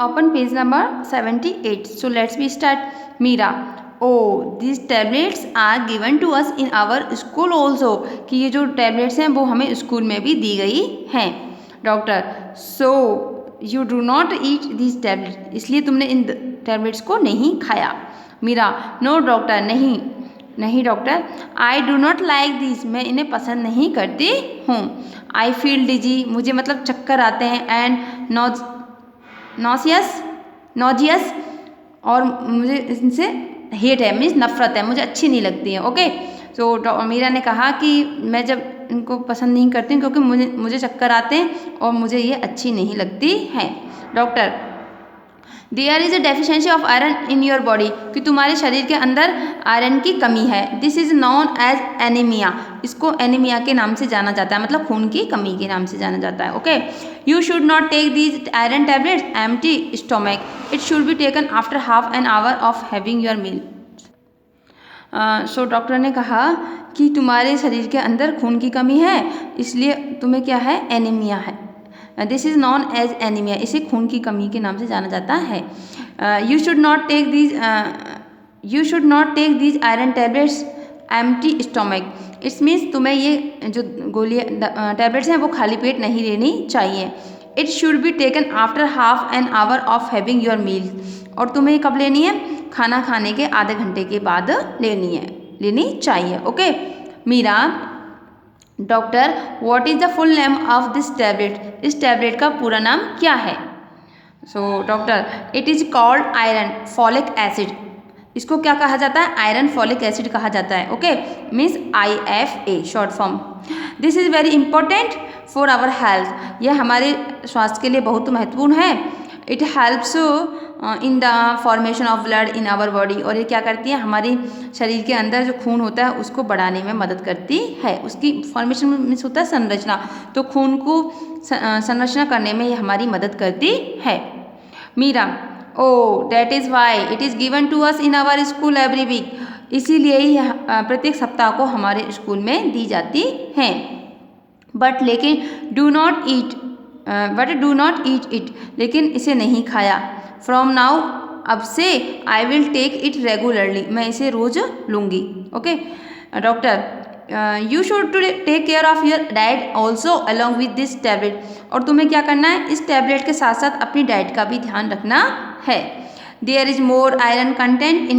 open page number 78. So let's be start. Mira, oh these tablets are given to us in our school also. कि ये जो tablets हैं वो हमें school में भी दी गई हैं. Doctor, so you do not eat these tablets. इसलिए तुमने इन tablets को नहीं खाया. मीरा, no डॉक्टर, नहीं doctor. I do not like this, मैं इन्हें पसंद नहीं करती हूँ. आई फील डिजी, मुझे मतलब चक्कर आते हैं. एंड नॉजियस, और मुझे इनसे हेट है, मीन्स नफरत है, मुझे अच्छी नहीं लगती है. ओके, तो मीरा ने कहा कि मैं जब इनको पसंद नहीं करती हूँ क्योंकि मुझे चक्कर आते हैं और मुझे ये अच्छी नहीं लगती हैं. Doctor, there is a deficiency of iron in your body, कि तुम्हारे शरीर के अंदर आयरन की कमी है. This is known as anaemia, इसको एनीमिया के नाम से जाना जाता है, मतलब खून की कमी के नाम से जाना जाता है. Okay, you should not take these iron tablets empty stomach, it should be taken after half an hour of having your meal. So doctor ने कहा कि तुम्हारे शरीर के अंदर खून की कमी है, इसलिए तुम्हें क्या है, एनीमिया है. This is known as anaemia, इसे खून की कमी के नाम से जाना जाता है. You should not take these iron tablets empty stomach, it's means तुम्हें ये जो गोलियाँ टैबलेट्स हैं वो खाली पेट नहीं लेनी चाहिए. It should be taken after half an hour of having your meal, और तुम्हें कब लेनी है, खाना खाने के आधे घंटे के बाद लेनी चाहिए. Okay. Meera, doctor, what is the full name of this tablet, इस टैबलेट का पूरा नाम क्या है. So doctor, it is called iron folic acid, इसको क्या कहा जाता है, आयरन फॉलिक एसिड कहा जाता है. Okay, means IFA short form. This is very important for our health, यह हमारे स्वास्थ्य के लिए बहुत महत्वपूर्ण है. It helps in the formation of blood in our body, और ये क्या करती है, हमारी शरीर के अंदर जो खून होता है उसको बढ़ाने में मदद करती है. उसकी फॉर्मेशन मीन्स होता है संरचना, तो खून को संरचना करने में ये हमारी मदद करती है. Meera, oh that is why it is given to us in our school every week, इसीलिए ही प्रत्येक सप्ताह को हमारे स्कूल में दी जाती हैं. But do not eat it, लेकिन इसे नहीं खाया. फ्रॉम नाउ, अब से, I will take it regularly, मैं इसे रोज लूँगी. Okay. Doctor, you should take care of your diet also along with this tablet, और तुम्हें क्या करना है, इस टैबलेट के साथ साथ अपनी डाइट का भी ध्यान रखना है. There is more iron content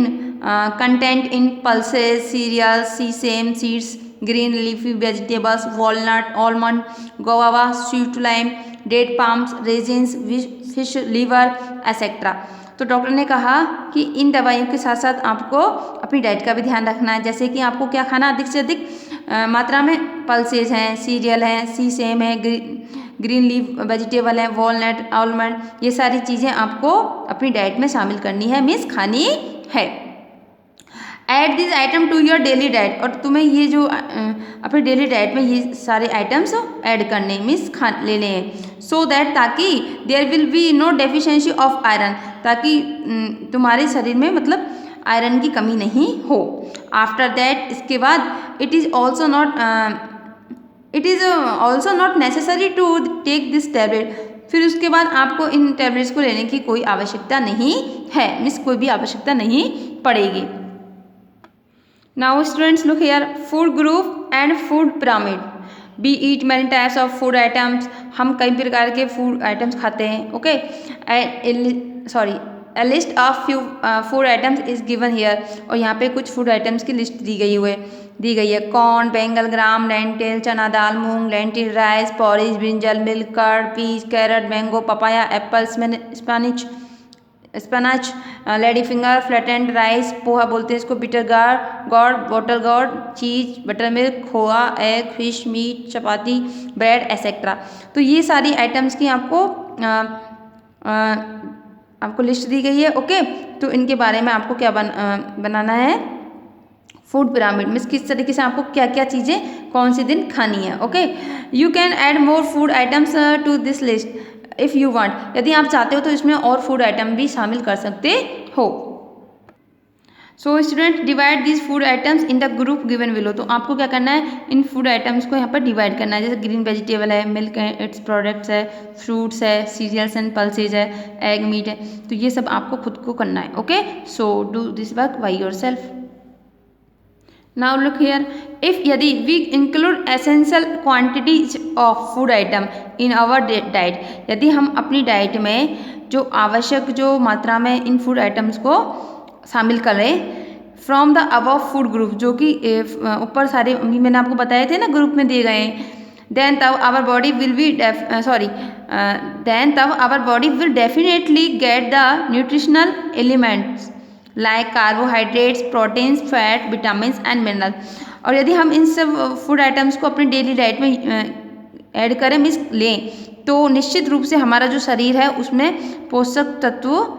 in pulses, cereal, sesame seeds, green leafy vegetables, walnut, almond, guava, sweet lime, date palms, raisins, fish liver etcetera. तो डॉक्टर ने कहा कि इन दवाइयों के साथ साथ आपको अपनी डाइट का भी ध्यान रखना है. जैसे कि आपको क्या खाना, अधिक से अधिक मात्रा में पल्सेस हैं, सीरियल हैं, सीसेम है, ग्रीन लीफ वेजिटेबल हैं, वॉलनट, आलमंड, ये सारी चीज़ें आपको अपनी डाइट में शामिल करनी है, मीन्स खानी है. Add this item to your daily diet, और तुम्हें ये जो अपने डेली डाइट में ये सारे आइटम्स ऐड करने, मीन्स लेने हैं. सो दैट, ताकि there will be no deficiency of iron, ताकि तुम्हारे शरीर में मतलब आयरन की कमी नहीं हो. आफ्टर दैट, इसके बाद, it is also not necessary to take this tablet, फिर उसके बाद आपको इन टैबलेट्स को लेने की कोई आवश्यकता नहीं है, मीन्स कोई भी आवश्यकता नहीं पड़ेगी. Now students, look here, food group and food pyramid. We eat many types of food items, हम कई प्रकार के फूड आइटम्स खाते हैं. Okay. A list of few food items is given here, और यहाँ पे कुछ फूड आइटम्स की लिस्ट दी गई है. Corn, Bengal gram, lentil, chana dal, moong, lentil rice, porridge, brinjal, milk curd, peach, carrot, mango, papaya, apple, spinach, lady finger, flattened rice, poha बोलते हैं इसको, bitter gourd, bottle gourd, cheese, butter milk, khoa, egg, fish, meat, chapati, bread etcetera. तो ये सारी items की आपको list दी गई है. ओके. तो इनके बारे में आपको क्या बनाना है, फूड पिरामिड, मीन्स किस तरीके से आपको क्या क्या चीज़ें कौन से दिन खानी है. Okay. You can add more food items to this list if you want, यदि आप चाहते हो तो इसमें और फूड आइटम भी शामिल कर सकते हो. So student divide this food items in the group given below. तो आपको क्या करना है, इन फूड आइटम्स को यहाँ पर डिवाइड करना है। जैसे ग्रीन वेजिटेबल है, मिल्क है, इट्स प्रोडक्ट्स है, फ्रूट्स है, सीरियल्स एंड पल्सेज है, एग मीट है। तो ये सब आपको खुद को करना है। Okay, so do this work by yourself. Now look here, if यदि we include essential quantities of food item in our diet, यदि हम अपनी डाइट में जो आवश्यक जो मात्रा में इन फूड आइटम्स को शामिल करें from the above food group, जो कि ऊपर सारे मैंने आपको बताए थे ना ग्रुप में दिए गए हैं, देन तब आवर बॉडी विल बी तब our body will definitely get the nutritional elements like carbohydrates, proteins, fat, vitamin and mineral. और यदि हम इन सब फूड आइटम्स को अपनी डेली डाइट में ऐड करें, मीन्स लें, तो निश्चित रूप से हमारा जो शरीर है उसमें पोषक तत्व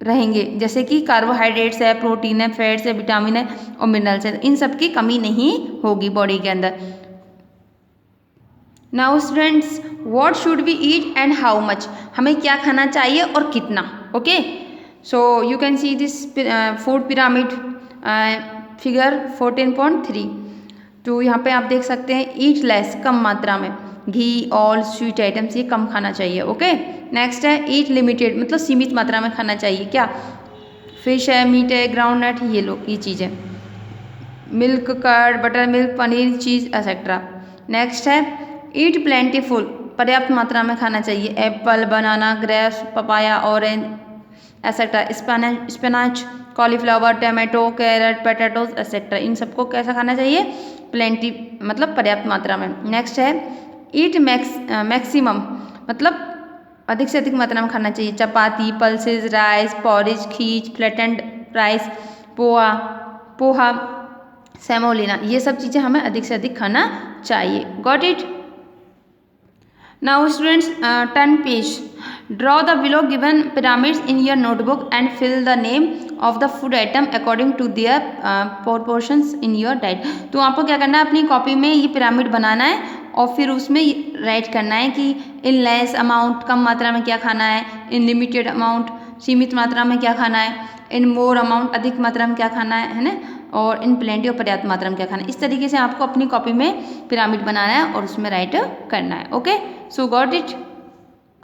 रहेंगे, जैसे कि कार्बोहाइड्रेट्स है, प्रोटीन है, फैट्स है, विटामिन है और मिनरल्स है। इन सब की कमी नहीं होगी बॉडी के अंदर। Now students, what should we eat and how much, हमें क्या खाना चाहिए और कितना। Okay, so you can see this food pyramid figure 14.3। तो यहाँ पे आप देख सकते हैं ईट लेस, कम मात्रा में, घी, ऑयल, स्वीट आइटम्स ये कम खाना चाहिए। ओके, नेक्स्ट है ईट लिमिटेड, मतलब सीमित मात्रा में खाना चाहिए। क्या, फिश है, मीट है, ग्राउंड नट, ये चीज़ें, milk, curd, butter milk, paneer, cheese etcetera. Next है ईट प्लेंटीफुल, पर्याप्त मात्रा में खाना चाहिए। Apple, banana, grapes, papaya, orange etcetera. Spinach, cauliflower, tomato, carrot, potatoes etcetera. इन सबको कैसा खाना चाहिए, प्लेंटी, मतलब पर्याप्त मात्रा में। नेक्स्ट है ईट मैक्सिमम, मतलब अधिक से अधिक मात्रा में खाना चाहिए। चपाती, पल्सेस, राइस, पॉरिज, खीच, फ्लैटेंड राइस, पोहा, सेमोलिना, ये सब चीज़ें हमें अधिक से अधिक खाना चाहिए। Got it. Now students, turn page, draw the below given pyramids in your notebook and fill the name of the food item according to their proportions in your diet. तो आपको क्या करना है, अपनी कॉपी में ये पिरामिड बनाना है और फिर उसमें राइट करना है कि इन लेस अमाउंट, कम मात्रा में क्या खाना है, इन लिमिटेड अमाउंट, सीमित मात्रा में क्या खाना है, इन मोर अमाउंट, अधिक मात्रा में क्या खाना है ना, और इन प्लेंटी और पर्याप्त मात्रा में क्या खाना है। इस तरीके से आपको अपनी कॉपी में पिरामिड बनाना है और उसमें राइट करना है। Okay, so got it.